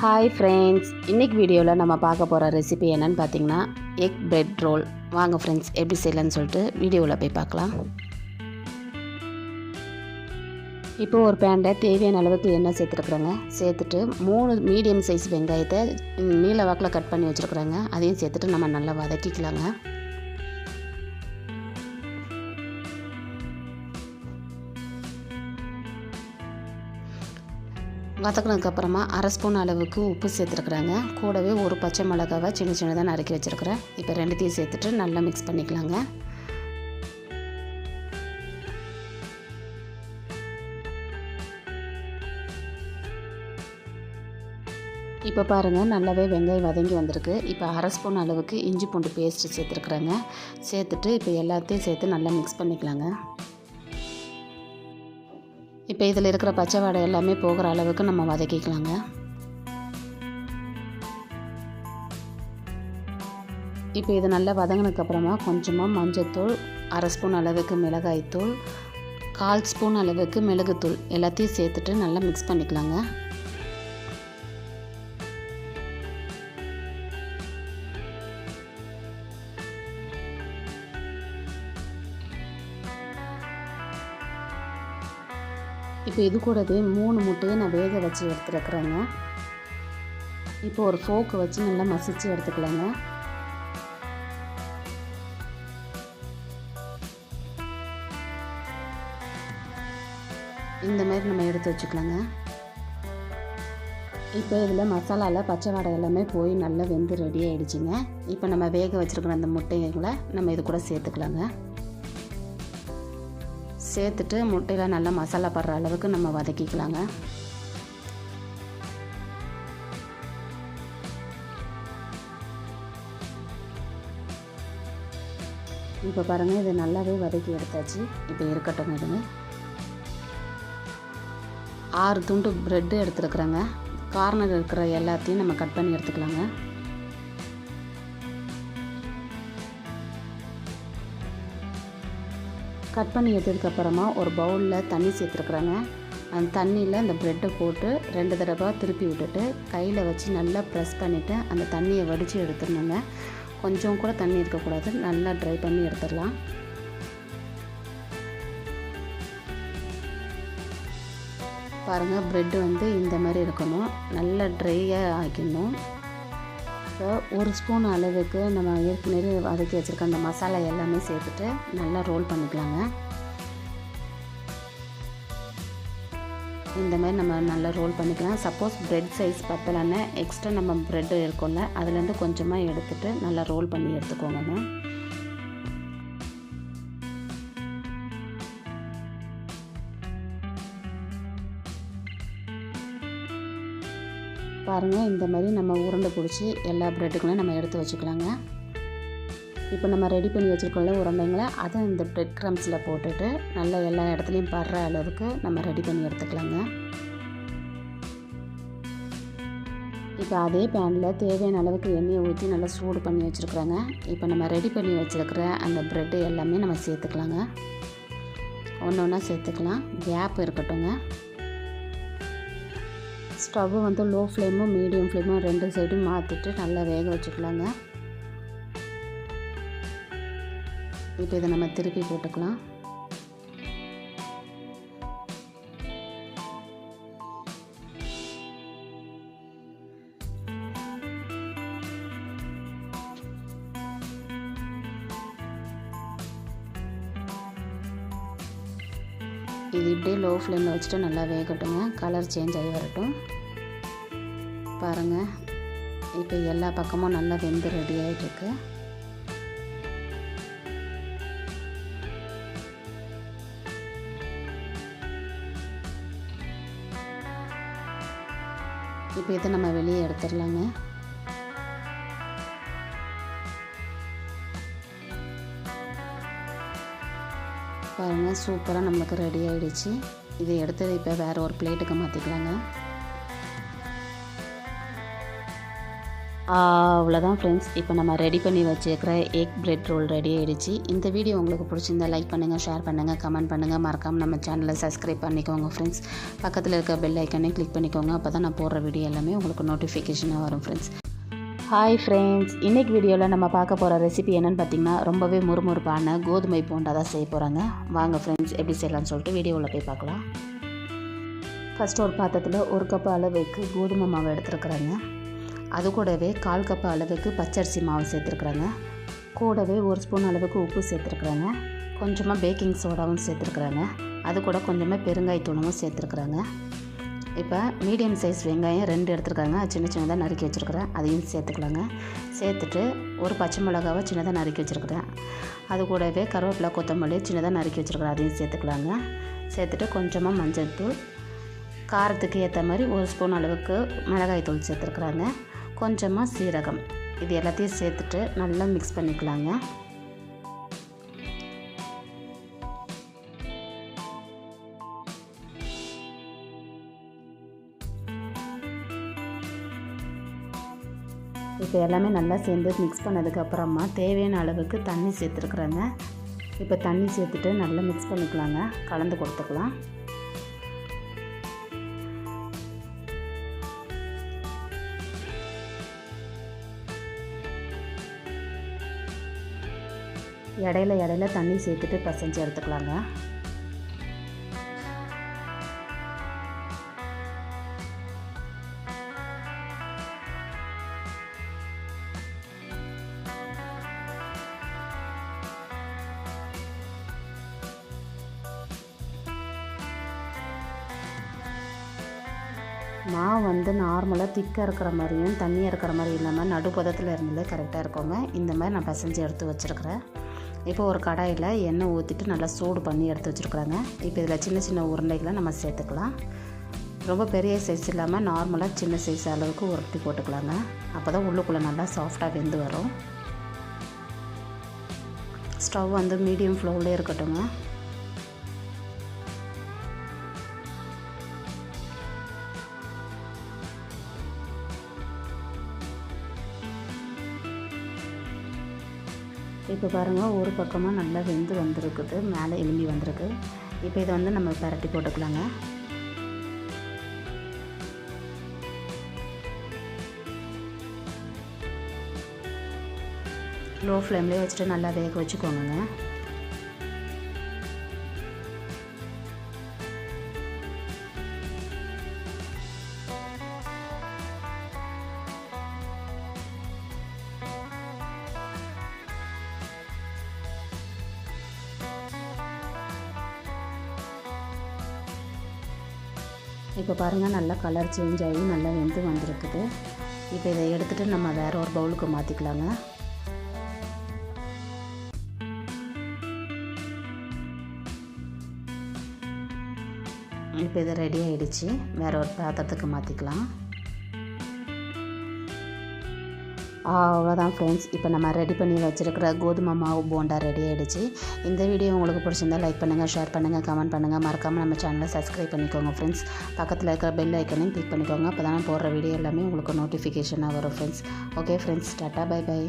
Hi friends, இன்றைக்கி வீடியோவில் நம்ம பார்க்க போகிற ரெசிபி என்னென்னு பார்த்தீங்கன்னா எக் பிரெட் ரோல். வாங்க ஃப்ரெண்ட்ஸ், எப்படி செய்யலான்னு சொல்லிட்டு வீடியோவில் போய் பார்க்கலாம். இப்போ ஒரு பேனில் தேவையான அளவுக்கு எண்ணெய் சேர்த்துருக்குறேங்க. சேர்த்துட்டு 3 மீடியம் சைஸ் வெங்காயத்தை நீல வாக்கில் கட் பண்ணி வச்சுருக்குறேங்க. அதையும் சேர்த்துட்டு நம்ம நல்லா வதக்கிக்கலாங்க. வதக்கினதுக்கப்புறமா அரை ஸ்பூன் அளவுக்கு உப்பு சேர்த்துருக்குறாங்க. கூடவே ஒரு பச்சை மிளகாவை சின்ன சின்னதாக நறுக்கி வச்சுருக்கிறேன். இப்போ ரெண்டுத்தையும் சேர்த்துட்டு நல்லா மிக்ஸ் பண்ணிக்கலாங்க. இப்போ பாருங்கள், நல்லாவே வெங்காயம் வதங்கி வந்திருக்கு. இப்போ அரை ஸ்பூன் அளவுக்கு இஞ்சி பூண்டு பேஸ்ட்டு சேர்த்துருக்குறாங்க. சேர்த்துட்டு இப்போ எல்லாத்தையும் சேர்த்து நல்லா மிக்ஸ் பண்ணிக்கலாங்க. இப்போ இதில் இருக்கிற பச்சை வாடை எல்லாமே போகிற அளவுக்கு நம்ம வதக்கிக்கலாங்க. இப்போ இது நல்லா வதங்கினதுக்கப்புறமா கொஞ்சமாக மஞ்சள்தூள், அரை ஸ்பூன் அளவுக்கு மிளகாய்த்தூள், 1/4 ஸ்பூன் அளவுக்கு மிளகுத்தூள் எல்லாத்தையும் சேர்த்துட்டு நல்லா மிக்ஸ் பண்ணிக்கலாங்க. இப்போ இது கூடவே 3 முட்டையை நான் வேக வச்சு எடுத்துருக்குறேங்க. இப்போ ஒரு ஃபோர்க்கு வச்சு நல்லா மசிச்சு எடுத்துக்கலாங்க. இந்த மாதிரி நம்ம எடுத்து வச்சுக்கலாங்க. இப்போ இதில் மசாலாவில் பச்சை வாடை எல்லாமே போய் நல்லா வெந்து ரெடி ஆகிடுச்சிங்க. இப்போ நம்ம வேக வச்சுருக்கிற அந்த முட்டைகளை நம்ம இது கூட சேர்த்துக்கலாங்க. சேர்த்துட்டு முட்டையில் நல்லா மசாலா படுற அளவுக்கு நம்ம வதக்கிக்கலாங்க. இப்போ பாருங்கள், இது நல்லாவே வதக்கி எடுத்தாச்சு. இப்போ இருக்கட்டும். இதுங்க 6 துண்டு ப்ரெட்டு எடுத்துருக்குறேங்க. கார்னர் இருக்கிற எல்லாத்தையும் நம்ம கட் பண்ணி எடுத்துக்கலாங்க. கட் பண்ணி எடுத்ததுக்கப்புறமா ஒரு பவுலில் தண்ணி சேர்த்துருக்குறாங்க. அந்த தண்ணியில் அந்த ப்ரெட்டை போட்டு 2 தடவை திருப்பி விட்டுட்டு கையில் வச்சு நல்லா ப்ரெஸ் பண்ணிவிட்டு அந்த தண்ணியை வடித்து எடுத்துடணுங்க. கொஞ்சம் கூட தண்ணி இருக்கக்கூடாது, நல்லா ட்ரை பண்ணி எடுத்துடலாம். பாருங்கள், ப்ரெட்டு இந்த மாதிரி இருக்கணும், நல்லா ட்ரையாக ஆக்கிடணும். ஸோ 1 ஸ்பூன் அளவுக்கு நம்ம ஏற்கனவே வதக்கி வச்சுருக்க அந்த மசாலா எல்லாமே சேர்த்துட்டு நல்லா ரோல் பண்ணிக்கலாங்க. இந்த மாதிரி நம்ம நல்லா ரோல் பண்ணிக்கலாம். சப்போஸ் ப்ரெட் சைஸ் பத்தலைன்னா எக்ஸ்ட்ரா நம்ம ப்ரெட்டு இருக்கும்ல, அதுலேருந்து கொஞ்சமாக எடுத்துகிட்டு நல்லா ரோல் பண்ணி எடுத்துக்கோங்க. பாருங்கள், இந்த மாதிரி நம்ம உருண்டை பிடிச்சி எல்லா ப்ரெட்டுக்குமே நம்ம எடுத்து வச்சுக்கலாங்க. இப்போ நம்ம ரெடி பண்ணி வச்சுருக்கோம்ல உருண்டைங்களை, அதை இந்த ப்ரெட் க்ரம்ஸில் போட்டுட்டு நல்லா எல்லா இடத்துலையும் படுற அளவுக்கு நம்ம ரெடி பண்ணி எடுத்துக்கலாங்க. இப்போ அதே பேனில் தேவையான அளவுக்கு எண்ணெயை ஊற்றி நல்லா சூடு பண்ணி வச்சுருக்குறாங்க. இப்போ நம்ம ரெடி பண்ணி வச்சுருக்கிற அந்த ப்ரெட்டு எல்லாமே நம்ம சேர்த்துக்கலாங்க. ஒன்று ஒன்றா சேர்த்துக்கலாம், கேப் இருக்கட்டுங்க. ஸ்டவ்வு லோ ஃப்ளேமும் மீடியம் ஃப்ளேமும் 2 சைடும் மாற்றிட்டு நல்லா வேக வச்சுக்கலாங்க. இப்போ இதை நம்ம திருப்பி போட்டுக்கலாம். இது இப்படியே லோ ஃப்ளேமில் வச்சுட்டு நல்லா வேகட்டுங்க, கலர் சேஞ்ச் ஆகி வரட்டும். பாருங்கள், இப்போ எல்லா பக்கமும் நல்லா வெந்து ரெடி ஆகிட்டுருக்கு. இப்போ இதை நம்ம வெளியே எடுத்துடலாங்க. பாருங்கள், சூப்பராக நம்மளுக்கு ரெடி ஆகிடுச்சு. இதை எடுத்து இப்போ வேறு ஒரு பிளேட்டுக்கு மாற்றிக்கலாங்க. அவ்வளோதான் ஃப்ரெண்ட்ஸ். இப்போ நம்ம ரெடி பண்ணி வச்சுருக்கிற எக் பிரெட் ரோல் ரெடி ஆகிடுச்சு. இந்த வீடியோ உங்களுக்கு பிடிச்சிருந்தா லைக் பண்ணுங்கள், ஷேர் பண்ணுங்கள், கமெண்ட் பண்ணுங்கள். மறக்காமல் நம்ம சேனலை சப்ஸ்கிரைப் பண்ணிக்கோங்க ஃப்ரெண்ட்ஸ். பக்கத்தில் இருக்க பெல் ஐக்கனே கிளிக் பண்ணிக்கோங்க. அப்போ தான் நான் போடுற வீடியோ எல்லாமே உங்களுக்கு நோட்டிஃபிகேஷனாக வரும் ஃப்ரெண்ட்ஸ். ஹாய் ஃப்ரெண்ட்ஸ், இன்றைக்கி வீடியோவில் நம்ம பார்க்க போகிற ரெசிபி என்னென்னு பார்த்திங்கன்னா ரொம்பவே முறுமுறுப்பான கோதுமை போண்டா தான் செய்ய போகிறாங்க. வாங்க ஃப்ரெண்ட்ஸ், எப்படி செய்யலாம்னு சொல்லிட்டு வீடியோவில் போய் பார்க்கலாம். ஃபஸ்ட்டு ஒரு பாத்திரத்தில் 1 கப் அளவுக்கு கோதுமை மாவு எடுத்துருக்குறாங்க. அது கூடவே 1/4 கப் அளவுக்கு பச்சரிசி மாவு சேர்த்துருக்குறாங்க. கூடவே 1 ஸ்பூன் அளவுக்கு உப்பு சேர்த்துருக்குறாங்க. கொஞ்சமாக பேக்கிங் சோடாவும் சேர்த்துருக்குறாங்க. அது கூட கொஞ்சமாக பெருங்காயத்தூளும் சேர்த்துருக்குறாங்க. இப்போ மீடியம் சைஸ் வெங்காயம் 2 எடுத்துருக்காங்க. அது சின்ன சின்னதாக நறுக்கி வச்சுருக்கிறேன், அதையும் சேர்த்துக்கலாங்க. சேர்த்துட்டு ஒரு பச்சை மிளகாவை சின்னதாக நறுக்கி வச்சுருக்கிறேன். அது கூடவே கருவேப்பிலை, கொத்தமல்லி சின்னதாக நறுக்கி வச்சுருக்கிறேன், அதையும் சேர்த்துக்கலாங்க. சேர்த்துட்டு கொஞ்சமாக மஞ்சள் தூள், காரத்துக்கு ஏற்ற மாதிரி 1 ஸ்பூன் அளவுக்கு மிளகாய் தூள் சேர்த்துருக்குறாங்க. கொஞ்சமாக சீரகம், இது எல்லாத்தையும் சேர்த்துட்டு நல்லா மிக்ஸ் பண்ணிக்கலாங்க. இப்போ எல்லாமே நல்லா சேர்ந்து மிக்ஸ் பண்ணதுக்கப்புறமா தேவையான அளவுக்கு தண்ணி சேர்த்துருக்குறாங்க. இப்போ தண்ணி சேர்த்துட்டு நல்லா மிக்ஸ் பண்ணிக்கலாங்க, கலந்து கொடுத்துக்கலாம். இடையில தண்ணி சேர்த்துட்டு பசைஞ்சு எடுத்துக்கலாங்க. மாவு நார்மலாக திக்காக இருக்கிற மாதிரியும் தண்ணியாக இருக்கிற மாதிரி இல்லாமல் நடுப்பதத்தில் இருந்தாலே கரெக்டாக இருக்குங்க. இந்த மாதிரி நான் பசைஞ்சு எடுத்து வச்சுருக்கிறேன். இப்போ ஒரு கடாயில் எண்ணெய் ஊற்றிட்டு நல்லா சூடு பண்ணி எடுத்து வச்சுருக்குறாங்க. இப்போ இதில் சின்ன சின்ன உருண்டைகளை நம்ம சேர்த்துக்கலாம். ரொம்ப பெரிய சைஸ் இல்லாமல் நார்மலாக சின்ன சைஸ் அளவுக்கு உருட்டி போட்டுக்கலாங்க. அப்போ தான் உள்ளுக்குள்ளே நல்லா சாஃப்டாக வெந்து வரும். ஸ்டவ் மீடியம் ஃப்ளோவிலே இருக்கட்டுங்க. இப்போ பாருங்கள், ஒரு பக்கமாக நல்லா வெந்து வந்திருக்குது, மேலே எலும்பி வந்திருக்கு. இப்போ இதை நம்ம பரட்டி போட்டுக்கலாங்க. லோ ஃப்ளேம்லேயே வச்சுட்டு நல்லா வேக வச்சுக்கோங்க. இப்போ பாருங்கள், நல்லா கலர் சேஞ்ச் ஆகி நல்லா வெந்து வந்திருக்குது. இப்போ இதை எடுத்துகிட்டு நம்ம வேறு ஒரு பவுலுக்கு மாற்றிக்கலாங்க. இப்போ இது ரெடி ஆகிடுச்சு. வேறு ஒரு பாத்திரத்துக்கு மாற்றிக்கலாம். அவ்வளோதான் ஃப்ரெண்ட்ஸ், இப்போ நம்ம ரெடி பண்ணி வச்சுருக்கிற கோதுமை மாவு போண்டா ரெடி ஆகிடுச்சு. இந்த வீடியோ உங்களுக்கு பிடிச்சிருந்தா லைக் பண்ணுங்கள், ஷேர் பண்ணுங்கள், கமெண்ட் பண்ணுங்கள். மறக்காமல் நம்ம சேனலை சப்ஸ்கிரைப் பண்ணிக்கோங்க ஃப்ரெண்ட்ஸ். பக்கத்தில் இருக்கிற பெல் ஐக்கனையும் கிளிக் பண்ணிக்கோங்க. அப்போ தான் போடுற வீடியோ எல்லாமே உங்களுக்கு நோட்டிஃபிகேஷனாக வரும் friends. Okay friends, tata, bye by.